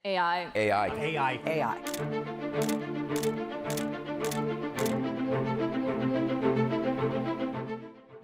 AI. AI. AI. AI.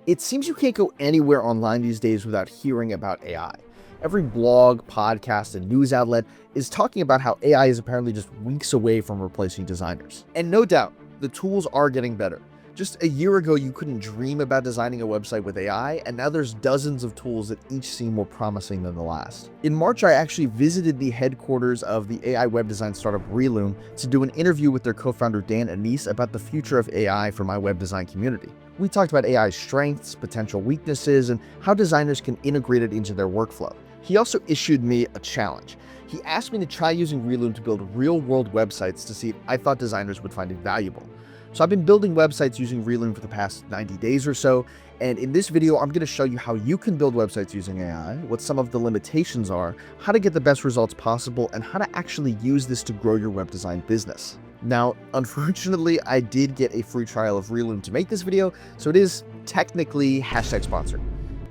It seems you can't go anywhere online these days without hearing about AI. Every blog, podcast, and news outlet is talking about how AI is apparently just weeks away from replacing designers. And no doubt, the tools are getting better. Just a year ago, you couldn't dream about designing a website with AI, and now there's dozens of tools that each seem more promising than the last. In March, I actually visited the headquarters of the AI web design startup Relume to do an interview with their co-founder Dan Anisse about the future of AI for my web design community. We talked about AI's strengths, potential weaknesses, and how designers can integrate it into their workflow. He also issued me a challenge. He asked me to try using Relume to build real-world websites to see if I thought designers would find it valuable. So I've been building websites using Relume for the past 90 days or so, and in this video, I'm going to show you how you can build websites using AI, what some of the limitations are, how to get the best results possible, and how to actually use this to grow your web design business. Now, unfortunately, I did get a free trial of Relume to make this video, so it is technically #sponsored.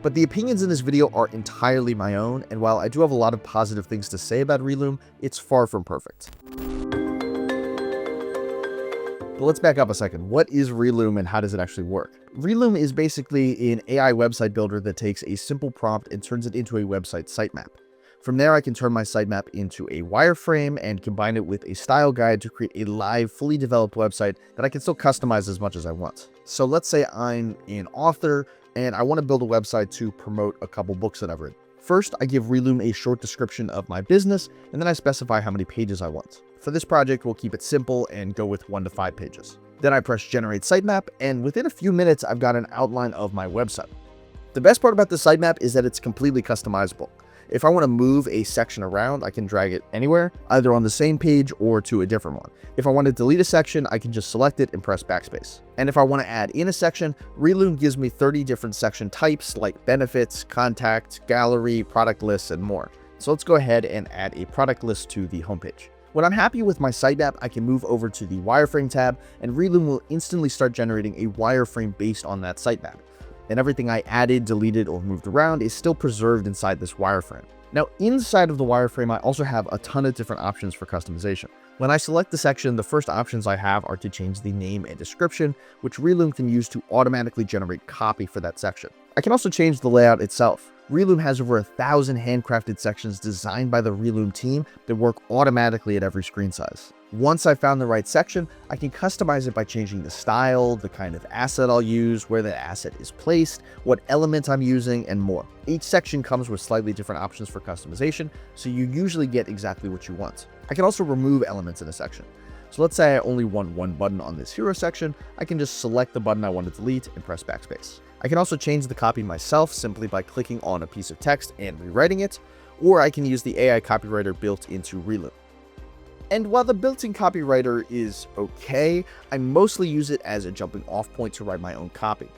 But the opinions in this video are entirely my own, and while I do have a lot of positive things to say about Relume, it's far from perfect. But let's back up a second. What is Relume and how does it actually work? Relume is basically an AI website builder that takes a simple prompt and turns it into a website sitemap. From there, I can turn my sitemap into a wireframe and combine it with a style guide to create a live, fully developed website that I can still customize as much as I want. So let's say I'm an author and I want to build a website to promote a couple books that I've written. First, I give Relume a short description of my business, and then I specify how many pages I want. For this project, we'll keep it simple and go with 1 to 5 pages. Then I press Generate Sitemap, and within a few minutes, I've got an outline of my website. The best part about the sitemap is that it's completely customizable. If I want to move a section around, I can drag it anywhere, either on the same page or to a different one. If I want to delete a section, I can just select it and press backspace. And if I want to add in a section, Relume gives me 30 different section types like benefits, contact, gallery, product lists, and more. So let's go ahead and add a product list to the homepage. When I'm happy with my sitemap, I can move over to the wireframe tab, and Relume will instantly start generating a wireframe based on that sitemap. And everything I added, deleted, or moved around is still preserved inside this wireframe. Now, inside of the wireframe, I also have a ton of different options for customization. When I select the section, the first options I have are to change the name and description, which Relume can use to automatically generate copy for that section. I can also change the layout itself. Relume has over 1,000 handcrafted sections designed by the Relume team that work automatically at every screen size. Once I've found the right section, I can customize it by changing the style, the kind of asset I'll use, where the asset is placed, what element I'm using, and more. Each section comes with slightly different options for customization, so you usually get exactly what you want. I can also remove elements in a section. So let's say I only want one button on this hero section, I can just select the button I want to delete and press backspace. I can also change the copy myself simply by clicking on a piece of text and rewriting it, or I can use the AI copywriter built into Relume. And while the built-in copywriter is okay, I mostly use it as a jumping off point to write my own copy.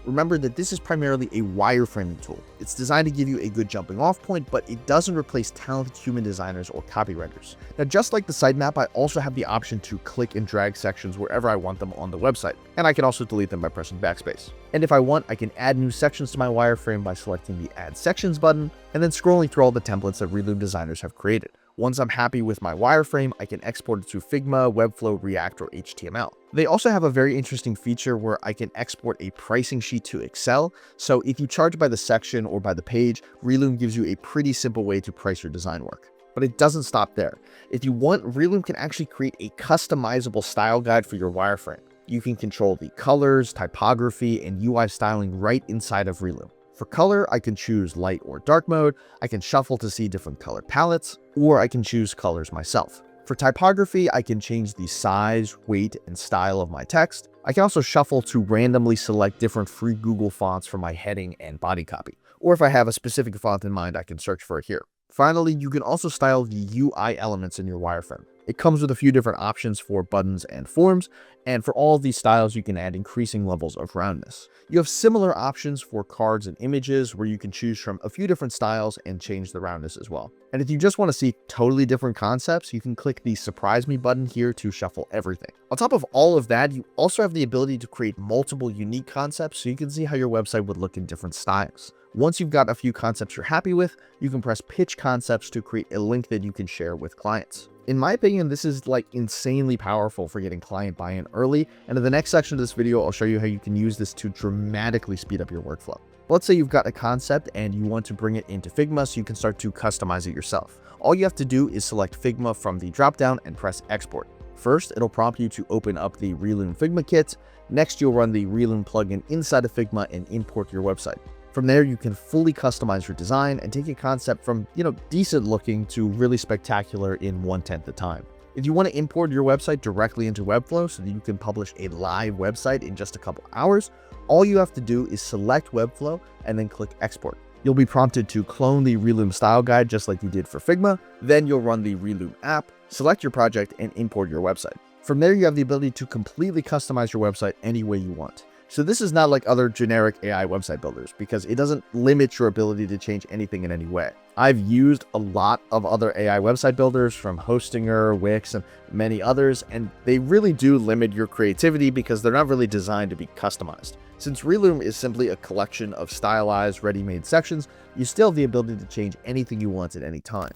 Remember that this is primarily a wireframing tool. It's designed to give you a good jumping off point, but it doesn't replace talented human designers or copywriters. Now, just like the sitemap, I also have the option to click and drag sections wherever I want them on the website, and I can also delete them by pressing backspace. And if I want, I can add new sections to my wireframe by selecting the Add Sections button, and then scrolling through all the templates that Relume designers have created. Once I'm happy with my wireframe, I can export it to Figma, Webflow, React, or HTML. They also have a very interesting feature where I can export a pricing sheet to Excel. So if you charge by the section or by the page, Relume gives you a pretty simple way to price your design work. But it doesn't stop there. If you want, Relume can actually create a customizable style guide for your wireframe. You can control the colors, typography, and UI styling right inside of Relume. For color, I can choose light or dark mode, I can shuffle to see different color palettes, or I can choose colors myself. For typography, I can change the size, weight, and style of my text. I can also shuffle to randomly select different free Google fonts for my heading and body copy. Or if I have a specific font in mind, I can search for it here. Finally, you can also style the UI elements in your wireframe. It comes with a few different options for buttons and forms, and for all of these styles, you can add increasing levels of roundness. You have similar options for cards and images where you can choose from a few different styles and change the roundness as well. And if you just want to see totally different concepts, you can click the Surprise Me button here to shuffle everything. On top of all of that, you also have the ability to create multiple unique concepts so you can see how your website would look in different styles. Once you've got a few concepts you're happy with, you can press pitch concepts to create a link that you can share with clients. In my opinion, this is like insanely powerful for getting client buy-in early, and in the next section of this video, I'll show you how you can use this to dramatically speed up your workflow. Let's say you've got a concept and you want to bring it into Figma so you can start to customize it yourself. All you have to do is select Figma from the dropdown and press export. First, it'll prompt you to open up the Relume Figma kit. Next, you'll run the Relume plugin inside of Figma and import your website. From there, you can fully customize your design and take a concept from, decent looking to really spectacular in 1/10 the time. If you want to import your website directly into Webflow so that you can publish a live website in just a couple hours, all you have to do is select Webflow and then click export. You'll be prompted to clone the Relume style guide just like you did for Figma. Then you'll run the Relume app, select your project, and import your website. From there, you have the ability to completely customize your website any way you want. So this is not like other generic AI website builders because it doesn't limit your ability to change anything in any way. I've used a lot of other AI website builders from Hostinger, Wix, and many others, and they really do limit your creativity because they're not really designed to be customized. Since Relume is simply a collection of stylized, ready-made sections, you still have the ability to change anything you want at any time.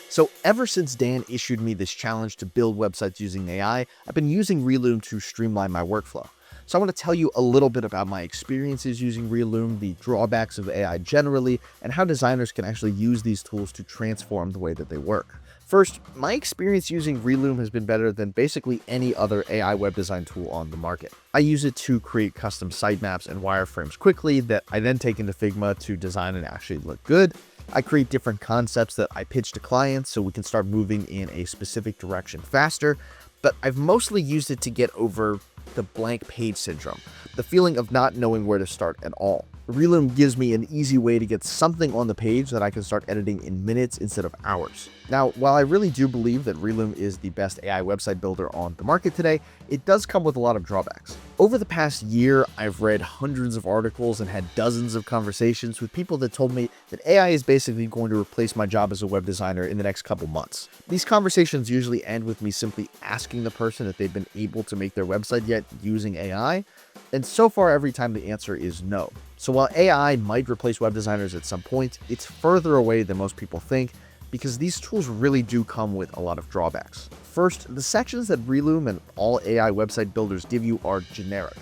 So ever since Dan issued me this challenge to build websites using AI, I've been using Relume to streamline my workflow. So I want to tell you a little bit about my experiences using Relume, the drawbacks of AI generally, and how designers can actually use these tools to transform the way that they work. First, my experience using Relume has been better than basically any other AI web design tool on the market. I use it to create custom sitemaps and wireframes quickly that I then take into Figma to design and actually look good. I create different concepts that I pitch to clients so we can start moving in a specific direction faster, but I've mostly used it to get over the blank page syndrome, the feeling of not knowing where to start at all. Relume gives me an easy way to get something on the page that I can start editing in minutes instead of hours. Now, while I really do believe that Relume is the best AI website builder on the market today, it does come with a lot of drawbacks. Over the past year, I've read hundreds of articles and had dozens of conversations with people that told me that AI is basically going to replace my job as a web designer in the next couple months. These conversations usually end with me simply asking the person if they've been able to make their website yet using AI, and so far every time the answer is no. So while AI might replace web designers at some point, it's further away than most people think because these tools really do come with a lot of drawbacks. First, the sections that Relume and all AI website builders give you are generic.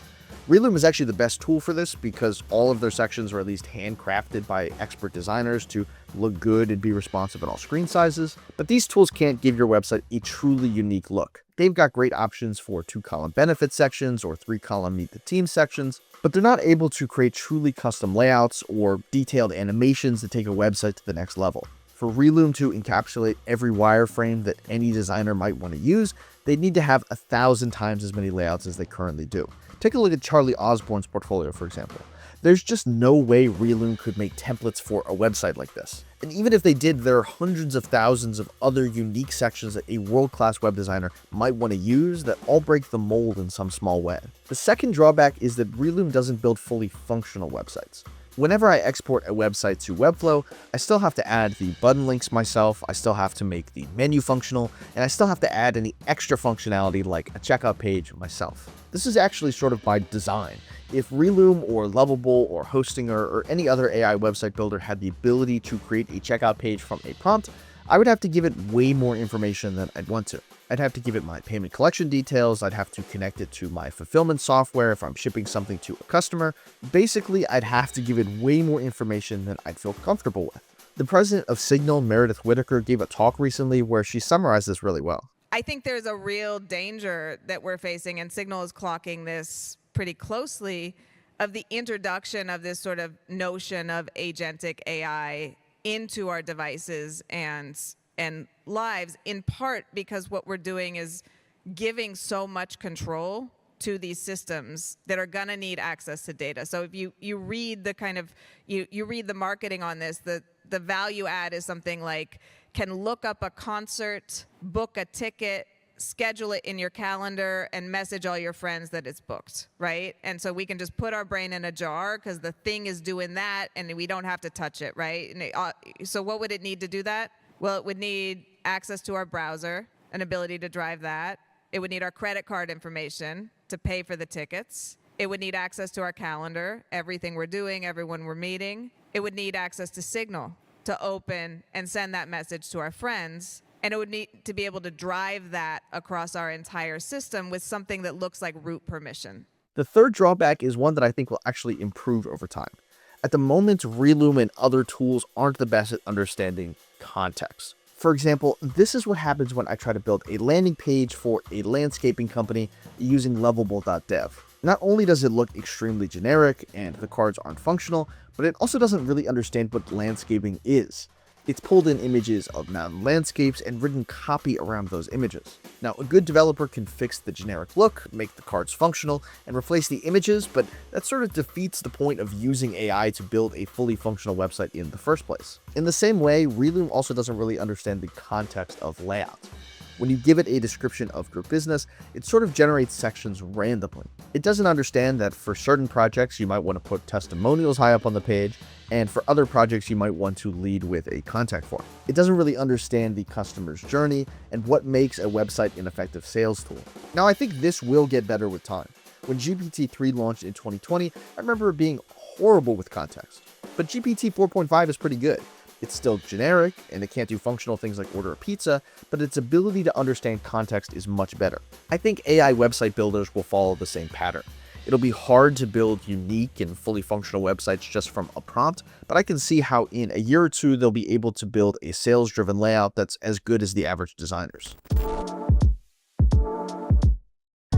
Relume is actually the best tool for this because all of their sections are at least handcrafted by expert designers to look good and be responsive in all screen sizes, but these tools can't give your website a truly unique look. They've got great options for 2-column benefit sections or 3-column meet the team sections, but they're not able to create truly custom layouts or detailed animations that take a website to the next level. For Relume to encapsulate every wireframe that any designer might want to use, they'd need to have 1,000 times as many layouts as they currently do. Take a look at Charlie Osborne's portfolio, for example. There's just no way Relume could make templates for a website like this. And even if they did, there are hundreds of thousands of other unique sections that a world-class web designer might want to use that all break the mold in some small way. The second drawback is that Relume doesn't build fully functional websites. Whenever I export a website to Webflow, I still have to add the button links myself, I still have to make the menu functional, and I still have to add any extra functionality like a checkout page myself. This is actually sort of by design. If Relume or Lovable or Hostinger or any other AI website builder had the ability to create a checkout page from a prompt, I would have to give it way more information than I'd want to. I'd have to give it my payment collection details, I'd have to connect it to my fulfillment software if I'm shipping something to a customer. Basically, I'd have to give it way more information than I'd feel comfortable with. The president of Signal, Meredith Whitaker, gave a talk recently where she summarized this really well. I think there's a real danger that we're facing, and Signal is clocking this pretty closely, of the introduction of this sort of notion of agentic AI into our devices and lives, in part because what we're doing is giving so much control to these systems that are going to need access to data. So if you read the kind of, you read the marketing on this, the value add is something like, can look up a concert, book a ticket, schedule it in your calendar, and message all your friends that it's booked, right? And so we can just put our brain in a jar because the thing is doing that and we don't have to touch it, right? And so what would it need to do that? Well, it would need access to our browser, an ability to drive that. It would need our credit card information to pay for the tickets. It would need access to our calendar, everything we're doing, everyone we're meeting. It would need access to Signal to open and send that message to our friends. And it would need to be able to drive that across our entire system with something that looks like root permission. The third drawback is one that I think will actually improve over time. At the moment, Relume and other tools aren't the best at understanding context. For example, this is what happens when I try to build a landing page for a landscaping company using lovable.dev. Not only does it look extremely generic and the cards aren't functional, but it also doesn't really understand what landscaping is. It's pulled in images of mountain landscapes and written copy around those images. Now, a good developer can fix the generic look, make the cards functional, and replace the images, but that sort of defeats the point of using AI to build a fully functional website in the first place. In the same way, Relume also doesn't really understand the context of layout. When you give it a description of your business, it sort of generates sections randomly. It doesn't understand that for certain projects, you might want to put testimonials high up on the page, and for other projects, you might want to lead with a contact form. It doesn't really understand the customer's journey and what makes a website an effective sales tool. Now, I think this will get better with time. When GPT-3 launched in 2020, I remember it being horrible with context. But GPT 4.5 is pretty good. It's still generic, and it can't do functional things like order a pizza, but its ability to understand context is much better. I think AI website builders will follow the same pattern. It'll be hard to build unique and fully functional websites just from a prompt, but I can see how in a year or two they'll be able to build a sales-driven layout that's as good as the average designers.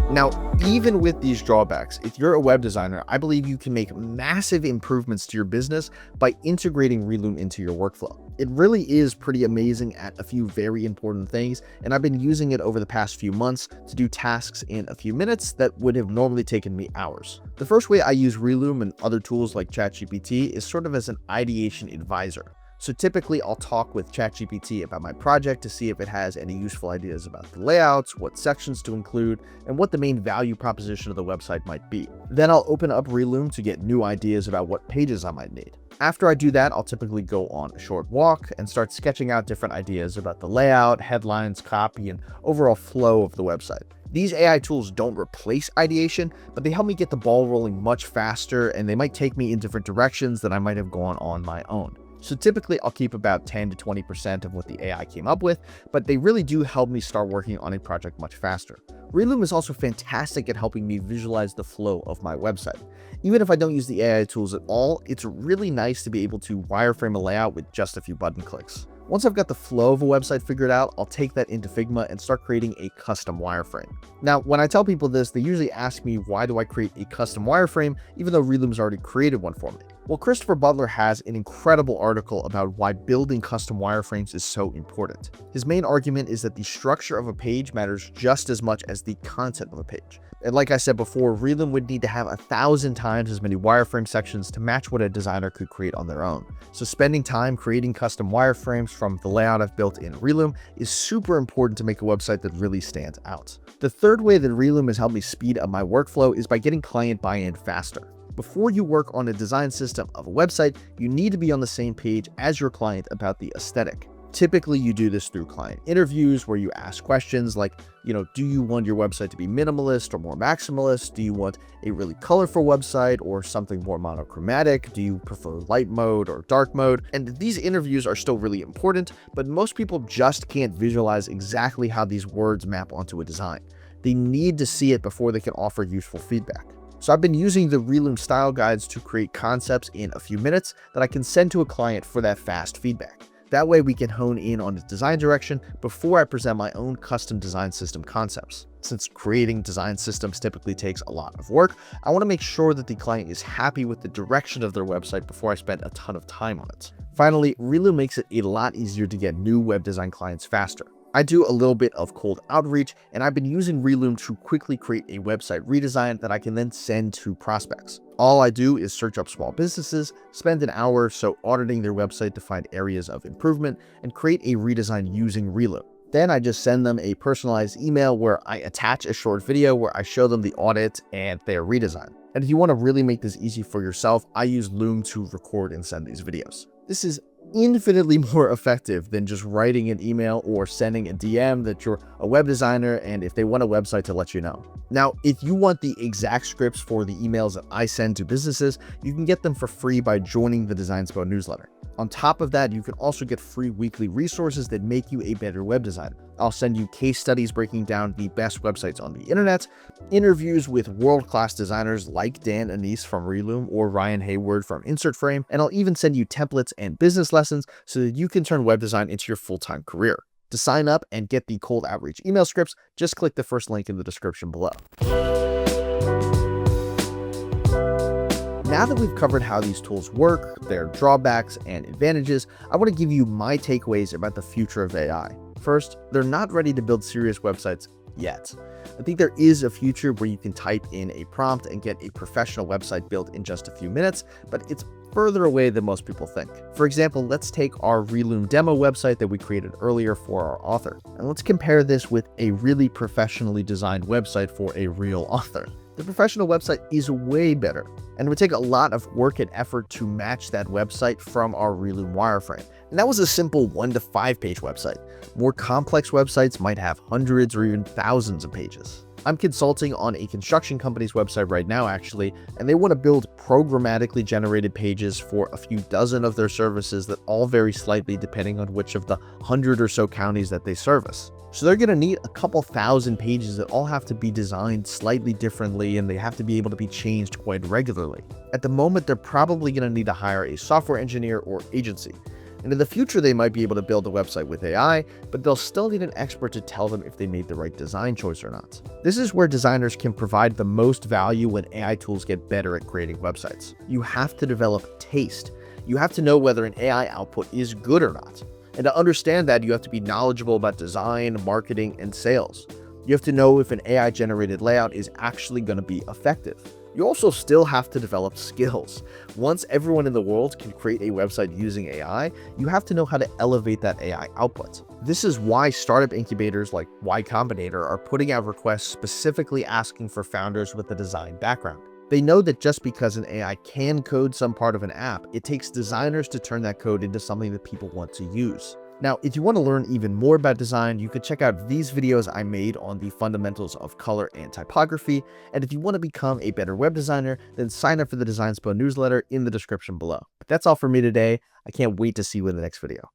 Now, even with these drawbacks, if you're a web designer, I believe you can make massive improvements to your business by integrating Relume into your workflow. It really is pretty amazing at a few very important things, and I've been using it over the past few months to do tasks in a few minutes that would have normally taken me hours. The first way I use Relume and other tools like ChatGPT is sort of as an ideation advisor. So typically I'll talk with ChatGPT about my project to see if it has any useful ideas about the layouts, what sections to include, and what the main value proposition of the website might be. Then I'll open up Relume to get new ideas about what pages I might need. After I do that, I'll typically go on a short walk and start sketching out different ideas about the layout, headlines, copy, and overall flow of the website. These AI tools don't replace ideation, but they help me get the ball rolling much faster, and they might take me in different directions that I might have gone on my own. So typically I'll keep about 10 to 20% of what the AI came up with, but they really do help me start working on a project much faster. Relume is also fantastic at helping me visualize the flow of my website. Even if I don't use the AI tools at all, it's really nice to be able to wireframe a layout with just a few button clicks. Once I've got the flow of a website figured out, I'll take that into Figma and start creating a custom wireframe. Now, when I tell people this, they usually ask me why do I create a custom wireframe even though Relume's already created one for me. Well, Christopher Butler has an incredible article about why building custom wireframes is so important. His main argument is that the structure of a page matters just as much as the content of a page. And like I said before, Relume would need to have 1,000 times as many wireframe sections to match what a designer could create on their own. So spending time creating custom wireframes from the layout I've built in Relume is super important to make a website that really stands out. The third way that Relume has helped me speed up my workflow is by getting client buy-in faster. Before you work on a design system of a website, you need to be on the same page as your client about the aesthetic. Typically, you do this through client interviews where you ask questions like, do you want your website to be minimalist or more maximalist? Do you want a really colorful website or something more monochromatic? Do you prefer light mode or dark mode? And these interviews are still really important, but most people just can't visualize exactly how these words map onto a design. They need to see it before they can offer useful feedback. So I've been using the Relume style guides to create concepts in a few minutes that I can send to a client for that fast feedback. That way we can hone in on the design direction before I present my own custom design system concepts. Since creating design systems typically takes a lot of work, I want to make sure that the client is happy with the direction of their website before I spend a ton of time on it. Finally, Relume makes it a lot easier to get new web design clients faster. I do a little bit of cold outreach, and I've been using Relume to quickly create a website redesign that I can then send to prospects. All I do is search up small businesses, spend an hour or so auditing their website to find areas of improvement, and create a redesign using Relume. Then I just send them a personalized email where I attach a short video where I show them the audit and their redesign. And if you want to really make this easy for yourself, I use Loom to record and send these videos. This is infinitely more effective than just writing an email or sending a DM that you're a web designer and if they want a website to let you know. Now, if you want the exact scripts for the emails that I send to businesses, you can get them for free by joining the Designspo newsletter. On top of that, you can also get free weekly resources that make you a better web designer. I'll send you case studies breaking down the best websites on the internet, interviews with world-class designers like Dan Anisse from Relume or Ryan Hayward from Insert Frame, and I'll even send you templates and business lessons so that you can turn web design into your full-time career. To sign up and get the cold outreach email scripts, just click the first link in the description below. Now that we've covered how these tools work, their drawbacks and advantages, I want to give you my takeaways about the future of AI. First, they're not ready to build serious websites yet. I think there is a future where you can type in a prompt and get a professional website built in just a few minutes, but it's further away than most people think. For example, let's take our Relume demo website that we created earlier for our author, and let's compare this with a really professionally designed website for a real author. The professional website is way better, and it would take a lot of work and effort to match that website from our Relume wireframe. And that was a simple 1 to 5 page website. More complex websites might have hundreds or even thousands of pages. I'm consulting on a construction company's website right now, actually, and they want to build programmatically generated pages for a few dozen of their services that all vary slightly depending on which of the 100 or so counties that they service. So they're going to need a couple thousand pages that all have to be designed slightly differently, and they have to be able to be changed quite regularly. At the moment, they're probably going to need to hire a software engineer or agency. And in the future, they might be able to build a website with AI, but they'll still need an expert to tell them if they made the right design choice or not. This is where designers can provide the most value when AI tools get better at creating websites. You have to develop taste. You have to know whether an AI output is good or not. And to understand that, you have to be knowledgeable about design, marketing, and sales. You have to know if an AI-generated layout is actually going to be effective. You also still have to develop skills. Once everyone in the world can create a website using AI, you have to know how to elevate that AI output. This is why startup incubators like Y Combinator are putting out requests specifically asking for founders with a design background. They know that just because an AI can code some part of an app, it takes designers to turn that code into something that people want to use. Now, if you want to learn even more about design, you could check out these videos I made on the fundamentals of color and typography. And if you want to become a better web designer, then sign up for the Designspo newsletter in the description below. But that's all for me today. I can't wait to see you in the next video.